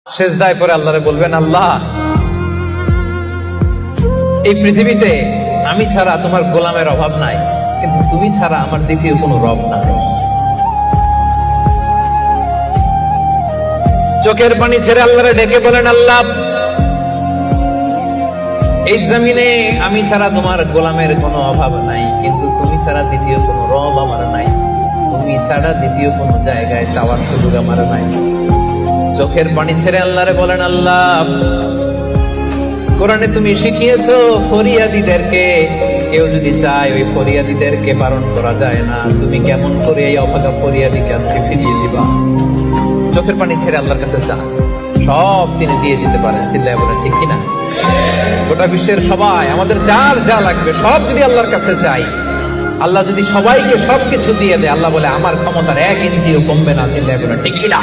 সেজদায় পরে আল্লাহরে বলবেন, আল্লাহ এই পৃথিবীতে আমি ছাড়া তোমার গোলামের অভাব নাই, কিন্তু তুমি ছাড়া আমার দ্বিতীয় কোনো রব নাই। চোখের পানি ছেড়ে আল্লাহরে ডেকে বলেন, আল্লাহ এই জমিনে আমি ছাড়া তোমার গোলামের কোনো অভাব নাই, কিন্তু তুমি ছাড়া দ্বিতীয় কোনো রব আমার নাই, তুমি ছাড়া দ্বিতীয় কোনো জায়গায় চাওয়ার সুযোগ আমার নাই। চোখের পানি ছেড়ে আল্লাহরে বলেন, আল্লাহ কোরআনে তুমি শিখিয়েছো ফরিয়াদীদেরকে কেউ যদি চায় ওই ফরিয়াদীদেরকে বারণ করা যায় না, তুমি কেমন করে এই অভাগা ফরিয়াদীকে আজকে ফিরিয়ে দিবা? চোখের পানি ছেড়ে আল্লাহর কাছে চা, সব তিনি দিয়ে দিতে পারেন। চিল্লায় বলেন ঠিক কিনা? গোটা বিশ্বের সবাই আমাদের যার যা লাগবে সব যদি আল্লাহর কাছে চাই, আল্লাহ যদি সবাইকে সবকিছু দিয়ে দেয়, আল্লাহ বলে আমার ক্ষমতার 1 ইঞ্চিও কমবে না। চিল্লায় বলেন ঠিক কিনা?